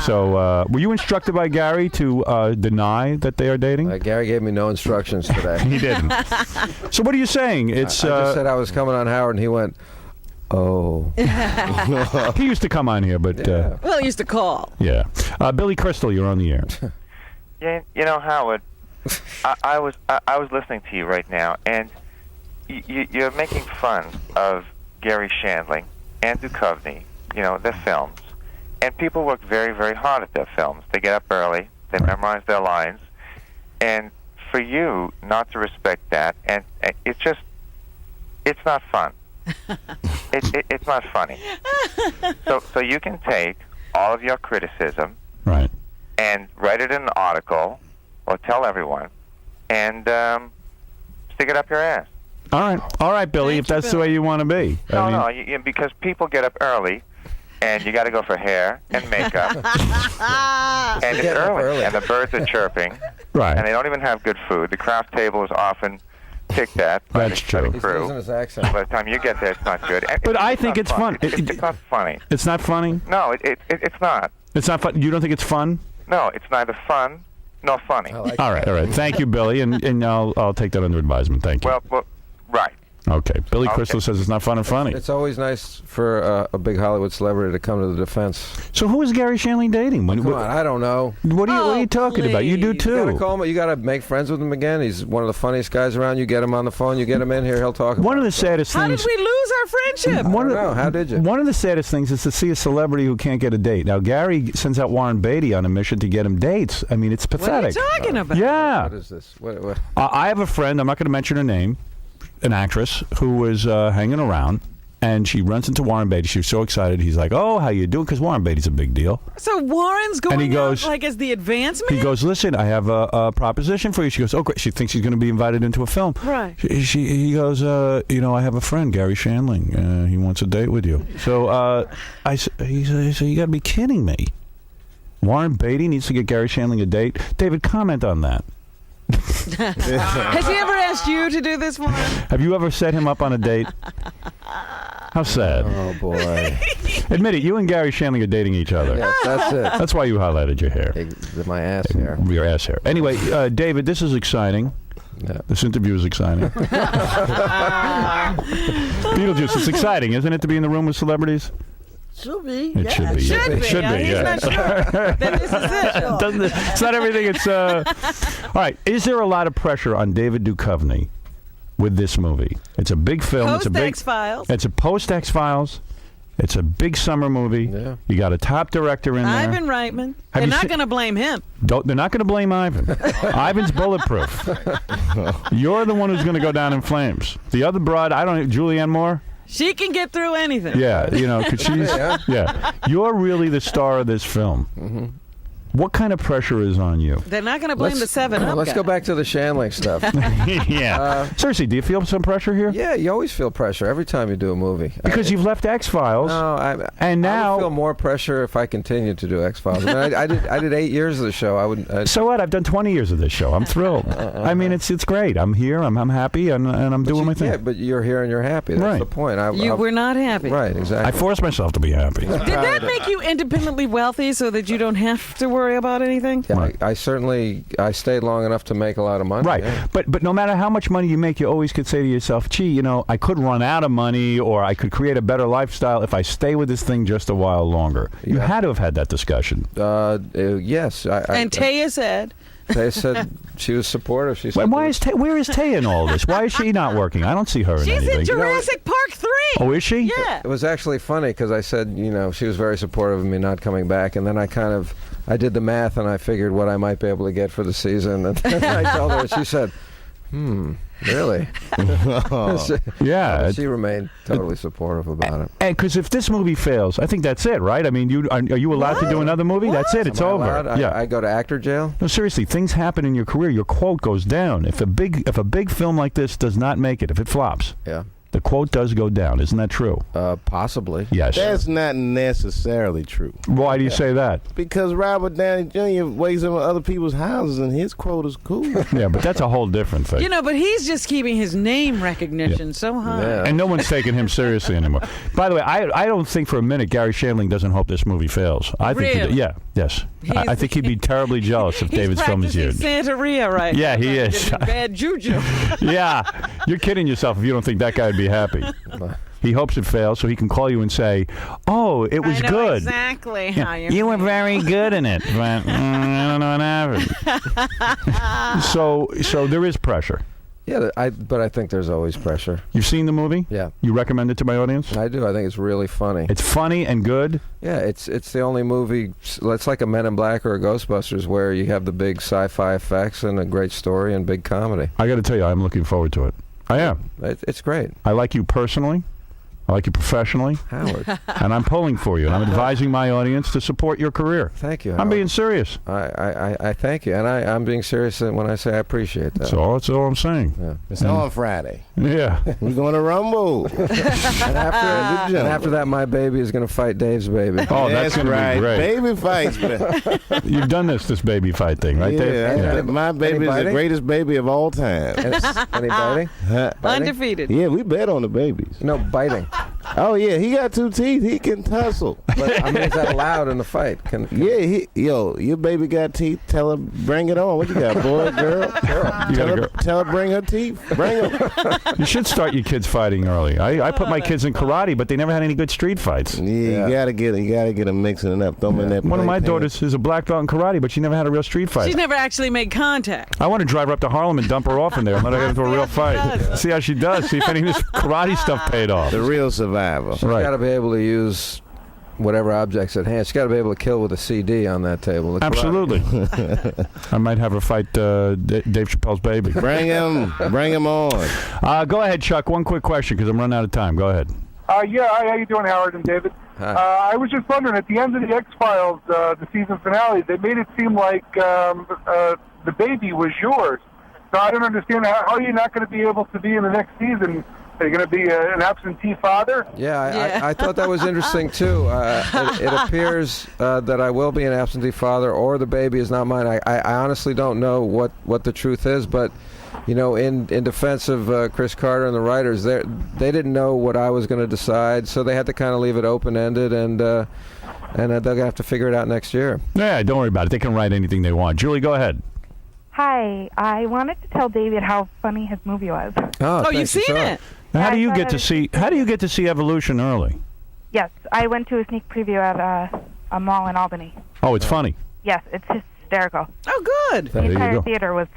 So, were you instructed by Gary to deny that they are dating? Gary gave me no instructions today. He didn't. So, what are you saying? It's I just said I was coming on Howard, and he went, "Oh." he used to come on here, but Well, he used to call. yeah. Billy Crystal, you're on the air. Yeah, you know, Howard, I was listening to you right now, and you're making fun of Gary Shandling and Duchovny, you know, their films. And people work very, very hard at their films. They get up early, they memorize their lines, and for you not to respect that, and it's just, it's not fun. It's not funny. So you can take all of your criticism, Right. and write it in an article or tell everyone and stick it up your ass. All right, Billy, Thank if that's you, the way Billy. you want to be. No, because people get up early and you got to go for hair and makeup and it's Get up early early. and the birds are chirping Right. and they don't even have good food. The craft table is often picked at by That's the true. He's crew. losing his accent. By the time you get there, it's not good. And But I it's think not it's fun. It's not funny. It's not funny? No, it's not. It's not fun. You don't think it's fun? No, it's neither fun nor funny. I like All right. Thank you, Billy, and I'll take that under advisement. Thank you. Well, right. Okay. Billy Okay. Crystal says it's not fun and funny. It's always nice for a big Hollywood celebrity to come to the defense. So who is Gary Shandling dating? Come on, I don't know. What are Oh, you talking about? You do please. You gotta too. call him. You gotta make friends with him again. He's one of the funniest guys around. You get him on the phone. You get him in here. He'll talk. One of the about saddest How things. did we lose our friendship? I don't know. How did you? One of the saddest things is to see a celebrity who can't get a date. Now Gary sends out Warren Beatty on a mission to get him dates. I mean, it's What are pathetic. you talking about? Yeah. What is this? What? I have a friend. I'm not going to mention her name. An actress who was hanging around, and she runs into Warren Beatty. She was so excited. He's like, "Oh, how you doing?" Because Warren Beatty's a big deal. So Warren's going And he goes- out like as the advancement? He goes, "Listen, I have a proposition for you." She goes, "Oh, great." She thinks she's going to be invited into a film. Right. He goes, I have a friend, Gary Shandling. He wants a date with you. So he said, "You got to be kidding me." Warren Beatty needs to get Gary Shandling a date. David, comment on that. Has he ever asked you to do this for him? Have you ever set him up on a date? How sad. Oh boy. Admit it, you and Gary Shandling are dating each other. Yes, that's it. That's why you highlighted your hair. My ass hair. Your ass hair. Anyway, David, this is exciting. Yeah. This interview is exciting. Beetlejuice, it's exciting, isn't it, to be in the room with celebrities? Should be. It yeah. should be. Should It be. should be, He's yeah. not sure. Then this is it. Doesn't it? It's not everything. It's all right. Is there a lot of pressure on David Duchovny with this movie? It's a big film. It's a Post big. X-Files. It's a post X-Files. It's a big summer movie. Yeah. You got a top director in there. Ivan Reitman. Have They're you not seen- going to blame him. They're not going to blame Ivan. Ivan's bulletproof. You're the one who's going to go down in flames. The other broad, Julianne Moore. She can get through anything. Yeah, 'cause she's yeah. You're really the star of this film. Mm-hmm. What kind of pressure is on you? They're not going to blame the 7-Up Let's guy. go back to the Shandling stuff. Yeah. Seriously, do you feel some pressure here? Yeah, you always feel pressure every time you do a movie. Because you've left X-Files. No, and I now would feel more pressure if I continued to do X-Files. I mean, I did 8 years of the show. I would. So what? I've done 20 years of this show. I'm thrilled. I mean, it's great. I'm here. I'm happy, and I'm doing my thing. Yeah, but you're here and you're happy. That's Right. the point. You were not happy. Right, exactly. I forced myself to be happy. Did that make you independently wealthy so that you don't have to worry story about anything? Yeah, I certainly stayed long enough to make a lot of money. Right, yeah. but no matter how much money you make, you always could say to yourself, gee, you know, I could run out of money, or I could create a better lifestyle if I stay with this thing just a while longer. You had to have had that discussion. Yes. And Taya said... They said she was supportive. She said, where is Taya in all this? Why is she not working? I don't see her in She's anything. in Jurassic Park 3. Oh, is she? Yeah. It was actually funny because I said, you know, she was very supportive of me not coming back, and then I did the math and I figured what I might be able to get for the season, and then I told her, and she said, really? Yeah. She remained totally supportive about it. And because if this movie fails, I think that's it, right? I mean, are you allowed to do another movie? That's it. It's over. I go to actor jail? No, seriously, things happen in your career. Your quote goes down. If a big film like this does not make it, if it flops, yeah, the quote does go down. Isn't that true? Possibly. Yes. That's not necessarily true. Why do you say that? Because Robert Downey Jr. wakes up in other people's houses and his quote is cool. Yeah, but that's a whole different thing. You know, but he's just keeping his name recognition so high. Yeah. And no one's taking him seriously anymore. By the way, I don't think for a minute Gary Shandling doesn't hope this movie fails. I think Really? yes. I think he'd be terribly jealous if David's film is huge. He's practicing Santeria right now. Yeah, he is. Bad juju. Yeah, you're kidding yourself if you don't think that guy would be happy. He hopes it fails so he can call you and say, "Oh, it was I know good. exactly how You were very good in it, but I don't know what happened." So there is pressure. Yeah, but I think there's always pressure. You've seen the movie? Yeah. You recommend it to my audience? I do. I think it's really funny. It's funny and good? Yeah, it's the only movie. It's like a Men in Black or a Ghostbusters where you have the big sci-fi effects and a great story and big comedy. I got to tell you, I'm looking forward to it. I am. It's great. I like you personally. I like you professionally. Howard. And I'm pulling for you. And I'm advising my audience to support your career. Thank you, I'm Howard. being serious. I thank you. And I'm being serious when I say I appreciate that. That's all I'm saying. Yeah. It's on Friday. Yeah. We're going to Rumble. And after that, my baby is going to fight Dave's baby. Oh, that's going right. to be great. Baby fights, man. You've done this baby fight thing, right, Dave? Yeah. My baby is the greatest baby of all time. Any biting? Undefeated. Yeah, we bet on the babies. No, biting. Oh, yeah, he got 2 teeth. He can tussle. But, I mean, is that allowed in the fight? Yeah, your baby got teeth. Tell her, bring it on. What you got, boy, girl? Tell her, bring her teeth. Bring them. You should start your kids fighting early. I put my kids in karate, but they never had any good street fights. Yeah, you gotta get them mixing it up. Throw them in that. One of my playpen. daughters is a black belt in karate, but she never had a real street fight. She's never actually made contact. I want to drive her up to Harlem and dump her off in there and let her get into a real fight. See how she does. See if any of this karate stuff paid off. The real survivor. She's got to be able to use whatever objects at hand. She's got to be able to kill with a CD on that table. Absolutely. I might have her fight Dave Chappelle's baby. Bring him on. Go ahead, Chuck. One quick question because I'm running out of time. Go ahead. Yeah, how you doing, Howard and David? Hi. I was just wondering, at the end of the X-Files, the season finale, they made it seem like the baby was yours. So I don't understand, how are you not going to be able to be in the next season? Are you going to be an absentee father? Yeah, I thought that was interesting, too. It appears that I will be an absentee father or the baby is not mine. I honestly don't know what the truth is, but, you know, in defense of Chris Carter and the writers, they didn't know what I was going to decide, so they had to kind of leave it open-ended, and they're going to have to figure it out next year. Yeah, don't worry about it. They can write anything they want. Julie, go ahead. Hi, I wanted to tell David how funny his movie was. Oh, you've seen it? Now, how Yeah, do you I get to see Evolution early? Yes, I went to a sneak preview at a mall in Albany. Oh, it's funny. Yes, it's hysterical. Oh, good. The entire theater was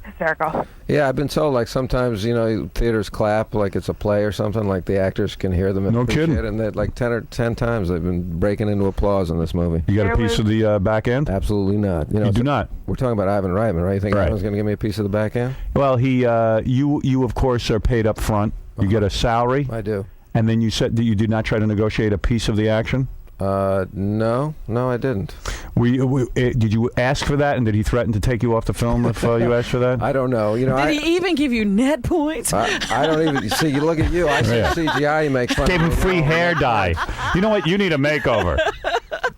hysterical. Yeah, I've been told, like, sometimes, you know, theaters clap like it's a play or something, like the actors can hear them. No kidding. And that, like 10 times they've been breaking into applause in this movie. You got a piece of the back end? Absolutely not. You do not. We're talking about Ivan Reitman, right? You think Right. Ivan's going to give me a piece of the back end? Well, you of course are paid up front. You get a salary. I do. And then you said that you did not try to negotiate a piece of the action? No, I didn't. Did you ask for that, and did he threaten to take you off the film if you asked for that? I don't know. You know, Did he even give you net points? I don't even see. You look at you. I see Yeah. CGI. You make fun. Gave of him me. free hair dye. You know what? You need a makeover.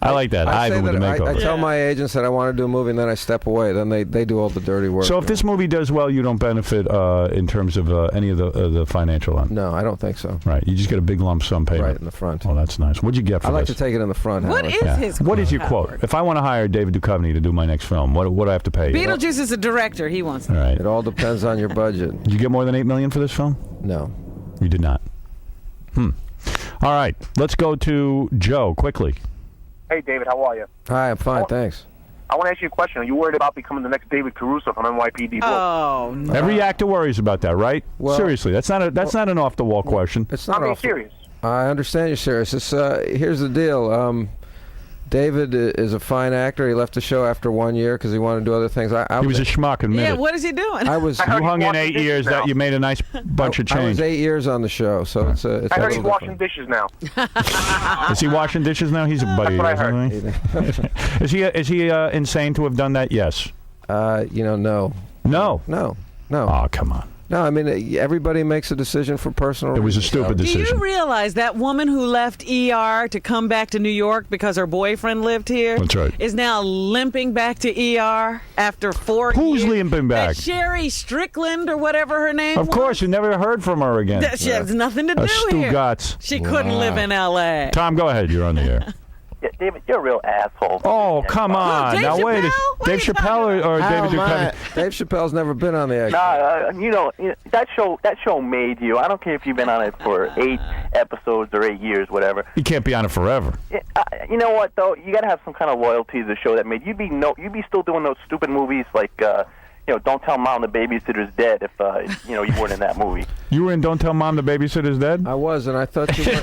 I like that. I say Ivan with the that makeover. I tell my agents that I want to do a movie, and then I step away. Then they do all the dirty work. So if this movie does well, you don't benefit in terms of any of the financial end? No, I don't think so. Right. You just get a big lump sum payment. Right in the front. Oh, that's nice. What'd you get for I like this? to take it in the front. What Howard. is his quote? What is your quote? Howard? If I want to hire David Duchovny to do my next film, what do I have to pay you? Beetlejuice is a director. He wants All that. right. It all depends on your budget. Did you get more than $8 million for this film? No. You did not. All right. Let's go to Joe quickly. Hey, David, how are you? Hi, I'm fine, thanks. I want to ask you a question. Are you worried about becoming the next David Caruso from NYPD Blue? Oh, no. Every actor worries about that, right? Well- Seriously, that's not an off the wall question. It's not I'm being awful. serious. I understand you're serious. Here's the deal. David is a fine actor. He left the show after 1 year because he wanted to do other things. He was a schmuck, admit Yeah, it. what is he doing? I was. You hung in 8 years. That you made a nice bunch of I was change. 8 years on the show, so it's a I heard he's little washing dishes now. Is he washing dishes now? He's a buddy. That's what I isn't he? Is he insane to have done that? Yes. No. No. No. Oh, come on. No, I mean, everybody makes a decision for personal It was a reasons. stupid Do decision. you realize that woman who left ER to come back to New York because her boyfriend lived here That's right. is now limping back to ER after 4 years? Who's limping back? That Sherry Strickland or whatever her name Of was? course, you never heard from her again. She has nothing to do here. Stugotz. She couldn't live in L.A. Tom, go ahead. You're on the air. Yeah, David, you're a real asshole. Oh, come on. Dave Now, wait. Chappelle? What Dave are you Chappelle or David Duchovny? Dave Chappelle's never been on the X. That show made you. I don't care if you've been on it for 8 episodes or 8 years, whatever. You can't be on it forever. You know what though? You gotta have some kind of loyalty to the show that made you'd be still doing those stupid movies like Don't Tell Mom the Babysitter's Dead if you weren't in that movie. You were in Don't Tell Mom the Babysitter's Dead? I was, and I thought you were.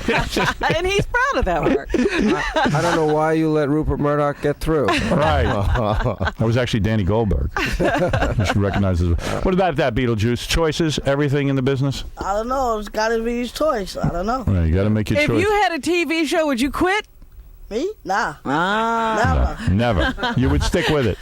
And he's proud of that work. I don't know why you let Rupert Murdoch get through. Right. That was actually Danny Goldberg. You should recognize this. What about that, Beetlejuice? Choices? Everything in the business? I don't know. It's got to be his choice. I don't know. Right, you got to make your If choice. you had a TV show, would you quit? Me? Nah. Never. You would stick with it.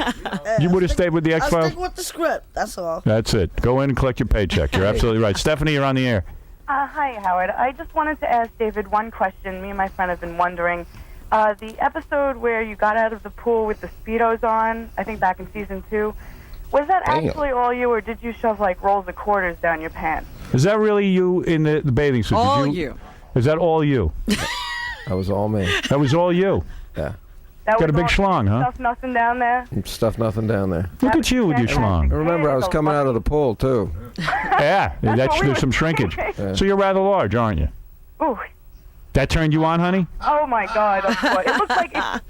You would have stayed with the I'll X-Files? stick with the script. That's all. That's it. Go in and collect your paycheck. You're absolutely right. Stephanie, you're on the air. Hi, Howard. I just wanted to ask David one question. Me and my friend have been wondering. The episode where you got out of the pool with the Speedos on, I think back in season 2, was that actually all you, or did you shove, rolls of quarters down your pants? Is that really you in the bathing suit? All Did you. Is that all you? That was all me. That was all you? Yeah. That Got a was big all- schlong, huh? Stuff nothing down there? Stuff nothing down there. Look at you with your schlong. Remember, I was coming out of the pool, too. Yeah, there's some shrinkage. Yeah. So you're rather large, aren't you? Ooh. That turned you on, honey? Oh my God! Of course.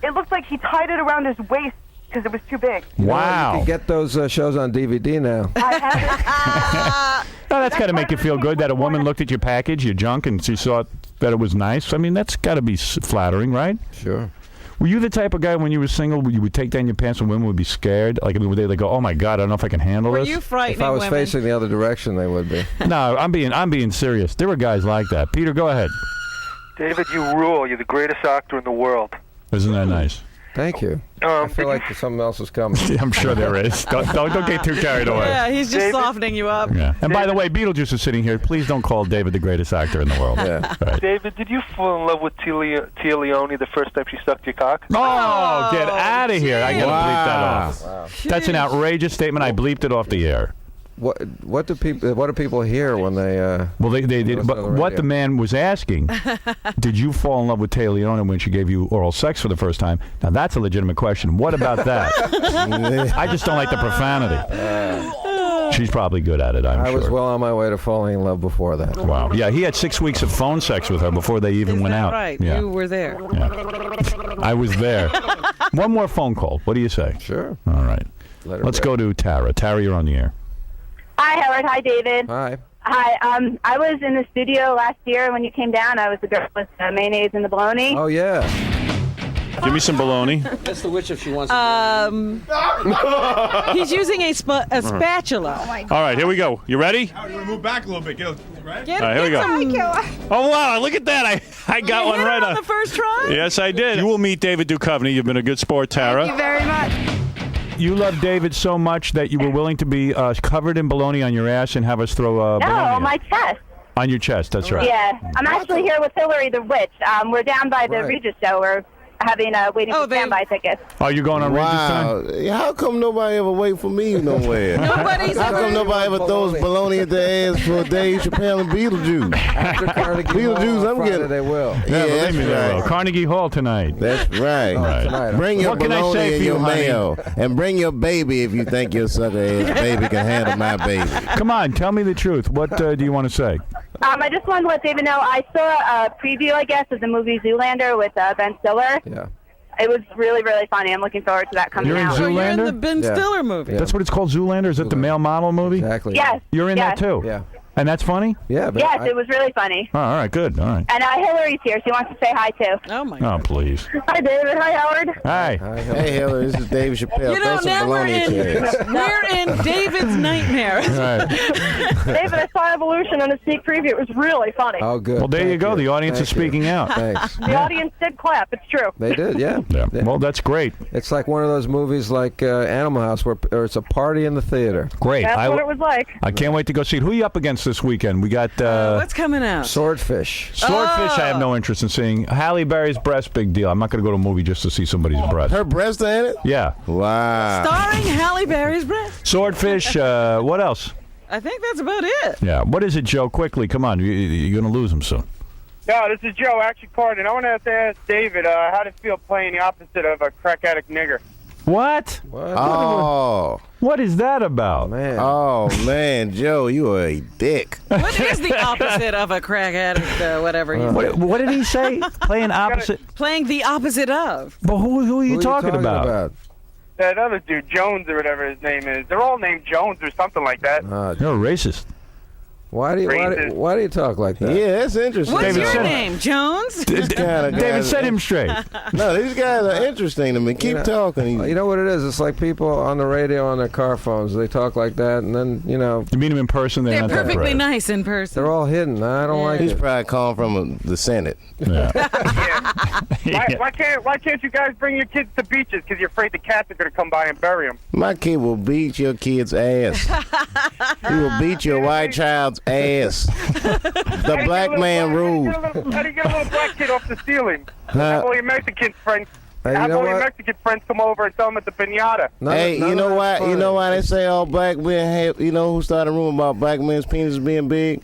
It looked like he tied it around his waist because it was too big. Wow. You can get those shows on DVD now. I have it. No, that's got to make you feel good that a woman looked at your package, your junk, and she saw that it was nice. I mean, that's got to be flattering, right? Sure. Were you the type of guy when you were single, you would take down your pants and women would be scared? Like, I mean, would they go, "Oh my God, I don't know if I can handle Were this"? you frightening If I was women? facing the other direction, they would be. No, I'm being serious. There were guys like that. Peter, go ahead. David, you rule. You're the greatest actor in the world. Isn't that nice? Thank you. I feel like something else is coming. I'm sure there is. Don't get too carried away. Yeah, he's just David? softening you up. Yeah. And by the way, Beetlejuice is sitting here. Please don't call David the greatest actor in the world. Yeah. Right. David, did you fall in love with Tia Leone the first time she sucked your cock? Oh, get out of here. I got to bleep that off. Wow. That's an outrageous statement. I bleeped it off the air. What do people hear when they? Well, they did. listen But to the what radio? the man was asking, did you fall in love with Tia Leone when she gave you oral sex for the first time? Now that's a legitimate question. What about that? I just don't like the profanity. She's probably good at it, I'm I sure. was well on my way to falling in love before that. Wow. Yeah, he had 6 weeks of phone sex with her before they even Is went that out. right? Yeah. You were there. Yeah. I was there. One more phone call. What do you say? Sure. All right. Let her Let's rip. go to Tara. Tara, you're on the air. Hi, Howard. Hi, David. Hi. Hi. I was in the studio last year when you came down. I was the girl with the mayonnaise and the bologna. Oh yeah. Give me some bologna. That's the witch if she wants. He's using a spatula. All right, here we go. You ready? You want to move back a little bit, right? Get, All right, here we get go. some- Oh, wow, look at that. I got You one hit right it on the first try? Yes, I did. You will meet David Duchovny. You've been a good sport, Tara. Thank you very much. You love David so much that you were willing to be covered in bologna on your ass and have us throw bologna No, in. my chest. On your chest, that's right. Yeah. I'm actually here with Hillary the Witch. We're down by the Right. Regis show. We're having waiting for standby tickets. Oh, you going on Regis Wow. tonight? How come nobody ever wait for me nowhere? Nobody's How come nobody ever throws bologna at the ass for Dave Chappelle and Beetlejuice? After Carnegie Beetlejuice, Hall on I'm Friday, getting. they will. Yeah, believe that's me, they will. right. Carnegie Hall tonight. That's right. Right. Bring your What can I bologna say and for you, your honey? mayo, and bring your baby if you think your sucker ass baby can handle my baby. Come on, tell me the truth. What do you want to say? I just wanted to let David know I saw a preview, I guess, of the movie Zoolander with Ben Stiller. Yeah. It was really, really funny. I'm looking forward to that coming You're in out. So you're in Zoolander? the Ben Stiller movie. That's what it's called, Zoolander? Is it the male model movie? Exactly. Yes. You're in yes. that too? Yeah. And that's funny? Yeah. But Yes, it was really funny. Oh, all right, good. All right. And Hillary's here. She wants to say hi, too. Oh, my Oh, please. Hi, David. Hi, Howard. Hi. Hey, Hillary, this is Dave Chappelle. You know, Throw some now bologna at your ass. we're in David's nightmare. Right. David, I saw Evolution on a sneak preview. It was really funny. Oh, good. Well, there you Thank go. The audience is Thank you. speaking out. Thanks. The audience did clap. It's true. They did, yeah. Yeah. Well, that's great. It's like one of those movies like Animal House where it's a party in the theater. Great. That's what it was like. I can't wait to go see it. Who are you up against this weekend? We got What's coming out? Swordfish. Swordfish. I have no interest in seeing. Halle Berry's breast, big deal. I'm not going to go to a movie just to see somebody's breast. Her breasts are in it? Yeah. Wow. Starring Halle Berry's breast. Swordfish. What else? I think that's about it. Yeah. What is it, Joe? Quickly, come on. You're going to lose him soon. No, this is Joe, actually calling. I want to ask David, how did it feel playing the opposite of a crack addict nigger? What? Oh. What is that about? Man. Oh, man, Joe, you are a dick. What is the opposite of a crack addict, whatever he What did he say? Playing opposite? Playing the opposite of. But who are you talking about? That other dude, Jones or whatever his name is. They're all named Jones or something like that. You're a racist. Why do you talk like that? Yeah, that's interesting. What's David, your name, Jones? David, set him straight. No, these guys are interesting to me. Keep talking. You know what it is? It's like people on the radio on their car phones. They talk like that, and then, You meet them in person, They're not that perfectly bright. nice in person. they're all hidden. I don't like He's it. probably calling from the Senate. Yeah. Why can't you guys bring your kids to beaches? Because you're afraid the cats are going to come by and bury them. My kid will beat your kid's ass. He will beat your white child's ass. The black man rule. How do you get a little black kid off the ceiling? Huh? Have all your Mexican friends. Hey, you Have know all your what? Mexican friends come over and tell them at the pinata. Hey, you know why? You know why they say all black men have? You know who started a rumor about black men's penises being big?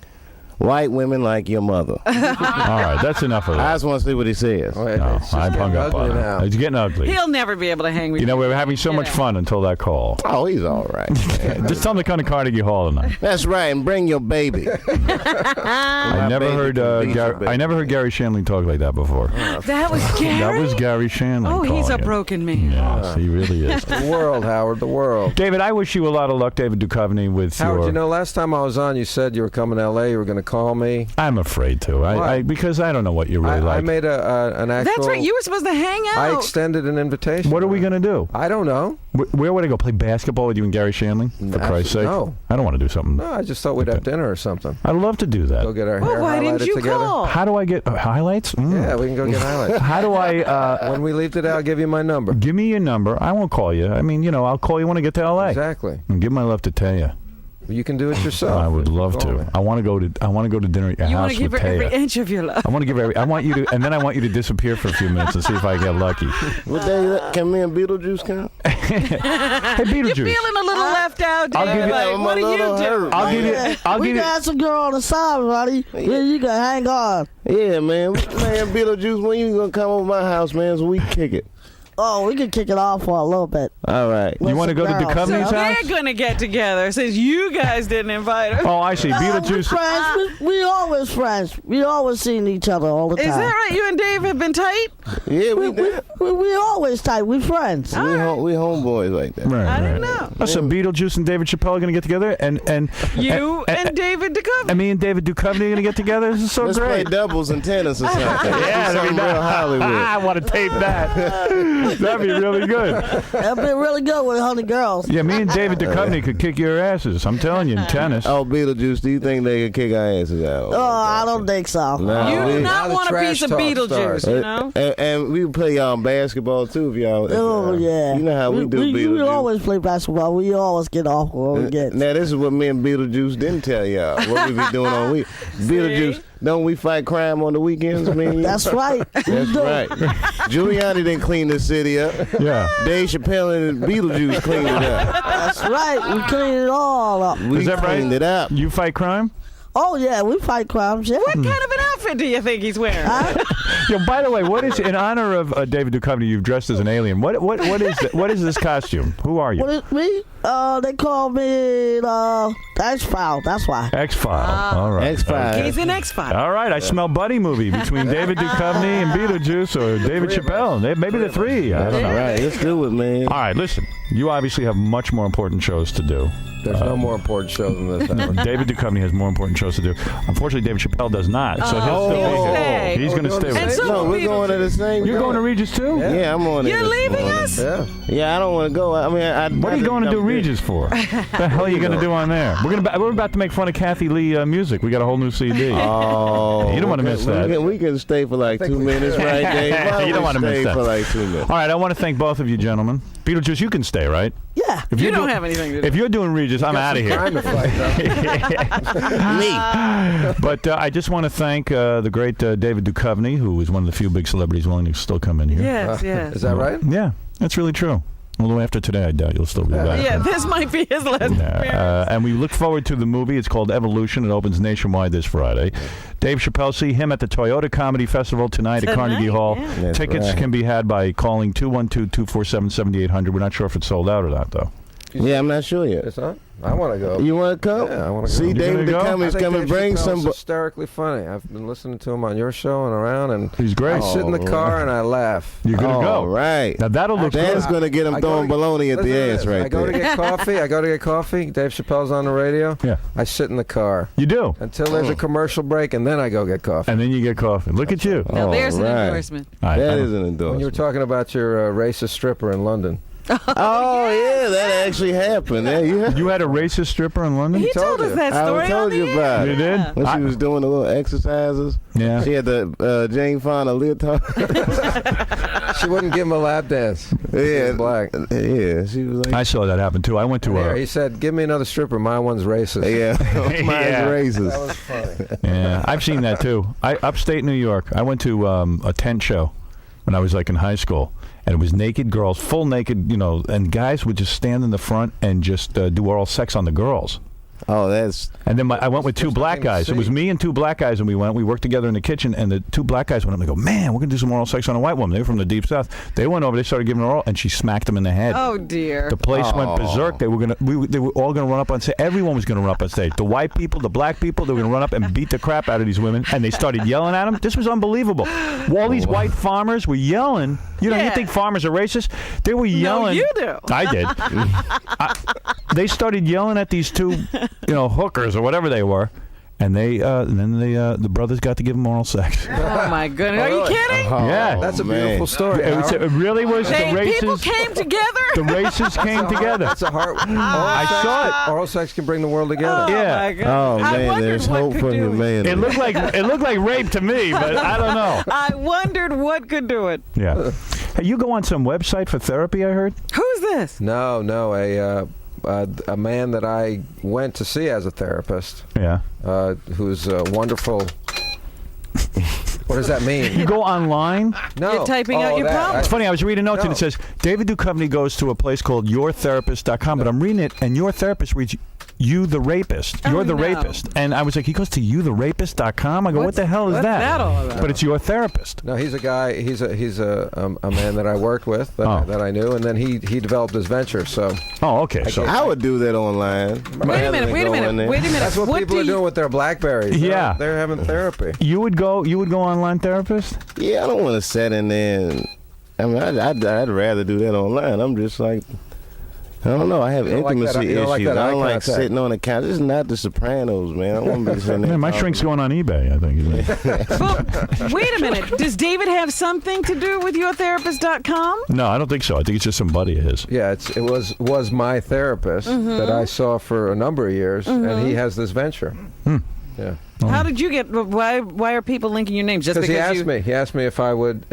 White women like your mother. All right, that's enough of that. I just want to see what he says. No, I've hung up on now. it. It's getting ugly. He'll never be able to hang with You know, we were having so much fun until that call. Oh, he's all right. Just tell him to come to Carnegie Hall tonight. That's right, and bring your baby. I never heard Gary Shandling talk like that before. That was Gary? That was Gary Shandling. Oh, he's a calling it. broken man. Yes, he really is. The world, Howard, the world. David, I wish you a lot of luck, David Duchovny, with Howard, your... you know, last time I was on, you said you were coming to L.A., you were going to call me. I'm afraid to. Because I don't know what you really like. I made an actual... That's right. You were supposed to hang out. I extended an invitation. What are we going to do? I don't know. Where would I go? Play basketball with you and Gary Shandling? For Christ's sake? No. I don't want to do something. No, I just thought we'd have dinner or something. I'd love to do that. Go get our Well, hair why didn't highlighted you together. call? How do I get highlights? Yeah, we can go get highlights. How do I... when we leave today, I'll give you my number. Give me your number. I won't call you. I mean, I'll call you when I get to L.A. Exactly. And give my love to Taya. You can do it yourself. I would love Call to. me. I want to go to dinner at your You want house to give with her every Taya. inch of your love. I want to give and then I want you to disappear for a few minutes and see if I get lucky. Can me and Beetlejuice count? Hey, Beetlejuice. You're feeling a little left out, I'll David. give you- Like, I'm what a do you little do? hurt. I'll we give you. got some girl on the side, buddy. Yeah, you can hang on. Yeah, man. Man, Beetlejuice, when you gonna come over my house, man, so we can kick it? Oh, we can kick it off for a little bit. All right. You want to go to Duchovny's So house? they're gonna get together since you guys didn't invite her. Oh, I see. We Beetlejuice. friends. We always friends. We always seeing each other all the time. Is that right? You and Dave have been tight? Yeah, We always tight. We friends. we homeboys like that. Right, I didn't right. know. So Beetlejuice and David Chappelle are going to get together, and You and David Duchovny. and me and David Duchovny are going to get together. This is so Let's great. play doubles and tennis or something. Yeah, Something real Hollywood. I want to tape that. That'd be really good. That'd be really good with 100 girls. Yeah, me and David Duchovny could kick your asses. I'm telling you, in tennis. Oh, Beetlejuice, do you think they can kick our asses out? Oh, I don't think so. Nah, You do we- not want a piece of Beetlejuice, you know? And we play basketball too, if y'all. Oh, yeah. You know how we do We Beetlejuice. always play basketball. We always get off when we get. Now this is what me and Beetlejuice didn't tell y'all. What we be doing on week. Beetlejuice, don't we fight crime on the weekends, man? That's right. That's right. Giuliani didn't clean the city up. Yeah. Dave Chappelle and Beetlejuice cleaned it up. That's right. We cleaned it all up. We cleaned it up. You fight crime? Oh, yeah, we fight crimes. Yeah. What kind of an outfit do you think he's wearing? Yo, by the way, what is in honor of David Duchovny? You've dressed as an alien. What is this costume? Who are you? What is me? They call me X-File. That's why. X-File. All right. X-File. He's an X-File. All right. I smell buddy movie between David Duchovny and Beetlejuice or David Chappelle. Maybe the three. I don't know. All right, let's do it, man. All right, listen. You obviously have much more important shows to do. There's no more important show than this. David Duchovny has more important shows to do. Unfortunately, David Chappelle does not. So he'll stay. He's going to stay with us. No, we're going to the same. You're going to Regis too? Yeah, I'm on it. You're leaving us? Yeah, I don't want to go. I mean, What are you going to do Regis for? The hell are you going to do on there? We're about to make fun of Kathy Lee music. We got a whole new CD. Oh, you don't want to miss that. We can stay for like 2 minutes, right, Dave? You don't want to miss that. For like 2 minutes. All right, I want to thank both of you, gentlemen. Beetlejuice, you can stay, right? Yeah. If You don't have anything to do. If you're doing Regis, I'm out of here. But I just want to thank the great David Duchovny, who is one of the few big celebrities willing to still come in here. Yes, yes. Is that right? Yeah, that's really true. Although after today, I doubt you'll still be back. Yeah, this might be his last appearance. And we look forward to the movie. It's called Evolution. It opens nationwide this Friday. Dave Chappelle, see him at the Toyota Comedy Festival tonight at Carnegie Hall. Yeah. Tickets can be had by calling 212-247-7800. We're not sure if it's sold out or not, though. Yeah, I'm not sure yet. It's not? I want to go. You want to come? Yeah, I want to go. See, David Duchovny's coming. Bring some. Hysterically funny. I've been listening to him on your show and around, and he's great. I sit in the car and I laugh. You're gonna go. Right. Now that'll look That's good. going to get him throwing baloney at the ass right there. I go to get coffee. Dave Chappelle's on the radio. Yeah. I sit in the car. You do? Until there's a commercial break, and then I go get coffee. And then you get coffee. Look at you. Now there's an endorsement. That is an When endorsement. you were talking about your racist stripper in London. Oh, yeah, that actually happened. Yeah, You had a racist stripper in London? He told us that story I told on you the about You it. did? When she was doing the little exercises. Yeah. She had the Jane Fonda leotard. She wouldn't give him a lap dance. Yeah, black. Yeah, she was like. I saw that happen too. I went to He said, "Give me another stripper. My one's racist." Yeah, mine's racist. That was funny. Yeah, I've seen that too. Upstate New York. I went to a tent show when I was like in high school, and it was naked girls, full naked, and guys would just stand in the front and just do oral sex on the girls. Oh, that's. And then I went with two black guys. It was me and two black guys, and we worked together in the kitchen, and the two black guys went up and go, "Man, we're going to do some oral sex on a white woman." They were from the deep south. They went over, they started giving her oral, and she smacked them in the head. Oh, dear. The place went berserk. They were all going to run up on stage. Everyone was going to run up on stage. The white people, the black people, they were going to run up and beat the crap out of these women, and they started yelling at them. This was unbelievable. All these white farmers were yelling. You think farmers are racist? They were yelling. No, you do. I did. They started yelling at these two, hookers or whatever they were, and then the brothers got to give them oral sex. Oh my goodness! Are you kidding? Yeah, that's a beautiful story. It really was. People came together. The races came together. That's a heart. I saw it. Oral sex can bring the world together. Yeah. My God. Oh man, there's hope for humanity. It looked like rape to me, but I don't know. I wondered what could do it. Yeah. Hey, you go on some website for therapy, I heard? Who's this? No, a man that I went to see as a therapist. Yeah. Who's wonderful. What does that mean? You go online? No. You're typing out your problem. It's funny, I was reading notes and it says, David Duchovny goes to a place called yourtherapist.com, but I'm reading it, and your therapist reads, you the rapist. You're the rapist. And I was like, he goes to youtherapist.com? I go, what the hell is what's that all about? But it's your therapist. No, he's a guy. He's a man that I worked with that I knew, and then he developed his venture. So. Oh, okay. So I would do that online. Wait a minute. That's what people are doing with their Blackberries. Yeah, they're having therapy. You would go online therapist? Yeah, I don't want to sit in there. I'd rather do that online. I'm just like. I don't know. I have intimacy issues. I don't like sitting on the couch. This is not The Sopranos, man. I want to be sitting there. Man, my shrink's going on eBay, I think. Well, wait a minute. Does David have something to do with yourtherapist.com? No, I don't think so. I think it's just some buddy of his. Yeah, it was my therapist that I saw for a number of years, and he has this venture. Yeah. How did you get? Why are people linking your names? Just Because because he asked me. He asked me if I would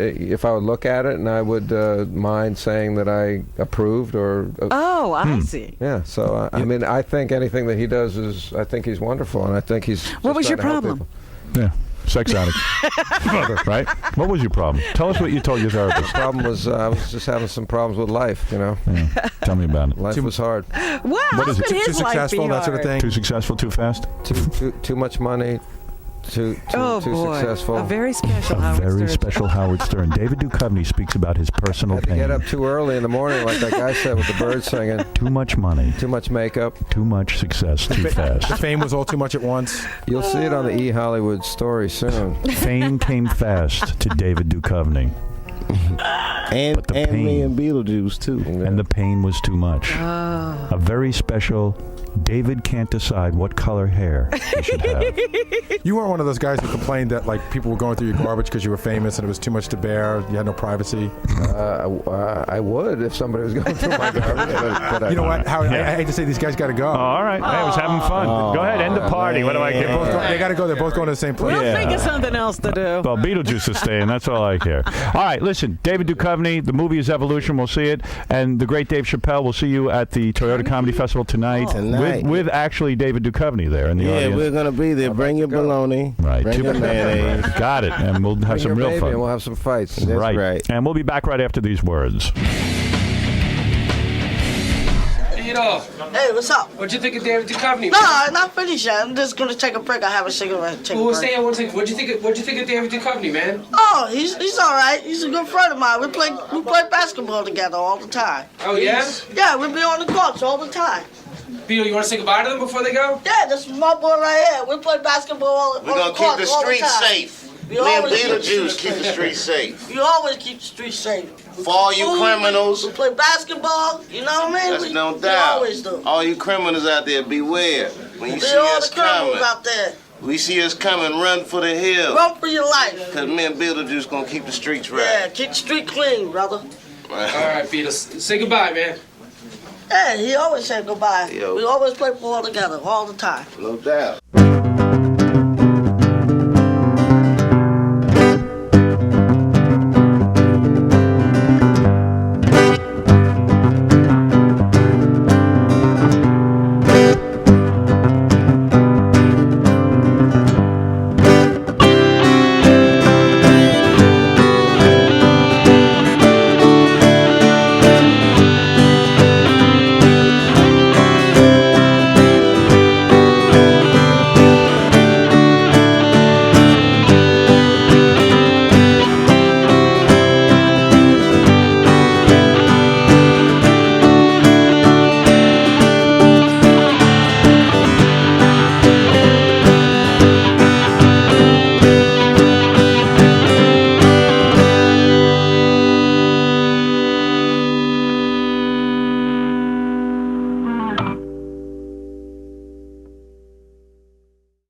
look at it, and I would mind saying that I approved or. Oh, I see. Yeah. So I mean, I think anything that he does I think he's wonderful, and I think he's. What was your trying to help problem? people. Yeah. Sex addict. Right? What was your problem? Tell us what you told your therapist. The problem was I was just having some problems with life, you know. Yeah. Tell me about it. Life was hard. Wow, What is it? Too successful, that sort of thing. Too successful, too fast? Too much money. Too boy. successful. A very special A Howard very Stern. special Howard Stern. David Duchovny speaks about his personal Had to pain. get up too early in the morning, like that guy said, with the birds singing. Too much money. Too much makeup. Too much success, too The fast. fame was all too much at once. You'll see it on the E! Hollywood story soon. Fame came fast to David Duchovny. And But the me pain. and Beetlejuice too. And the pain was too much. Oh. A very special David can't decide what color hair he should have. You weren't one of those guys who complained that like people were going through your garbage because you were famous and it was too much to bear. You had no privacy. I would if somebody was going through my garbage. But You know what, Howard? Yeah. I hate to say these guys got to go. Oh, all right. I was having fun. Go ahead, end the party. What do I get? They got to go. They're both going to the same place. We'll think of something else to do. Well, Beetlejuice is staying. That's all I care. All right, listen. David Duchovny, the movie is Evolution. We'll see it. And the great Dave Chappelle, we'll see you at the Toyota Comedy Festival tonight. With actually David Duchovny there in the audience. Yeah, we're going to be there. Bring your bologna. Right. Bring your mayonnaise. Got it. And we'll have Bring some your real baby fun. and we'll have some fights. That's right. And we'll be back right after these words. Hey, what's up? What'd you think of David Duchovny? No, I'm not finished yet. I'm just gonna take a break. I have a cigarette. Take a Well, break. stay on one second. What'd you think of David Duchovny, man? Oh, he's all right. He's a good friend of mine. We play basketball together all the time. Oh, yeah? Yeah, we be on the courts all the time. Beetle, you want to say goodbye to them before they go? Yeah, this is my boy right here. We play basketball We're on gonna the keep courts the all streets time. safe. We Me and always Beetlejuice keep the streets safe. You always keep the streets safe. For all you criminals, We play basketball. You know what I mean? that's no We doubt. always do. All you criminals out there, beware. When you We see all us the criminals coming, out there. we see us coming, run for the hill. Run for your life. Cause me and Beetlejuice gonna keep the streets Yeah, right. keep the street clean, brother. All right, Beetle. Say goodbye, man. Yeah, he always said goodbye. Yo. We always play ball together all the time. No doubt.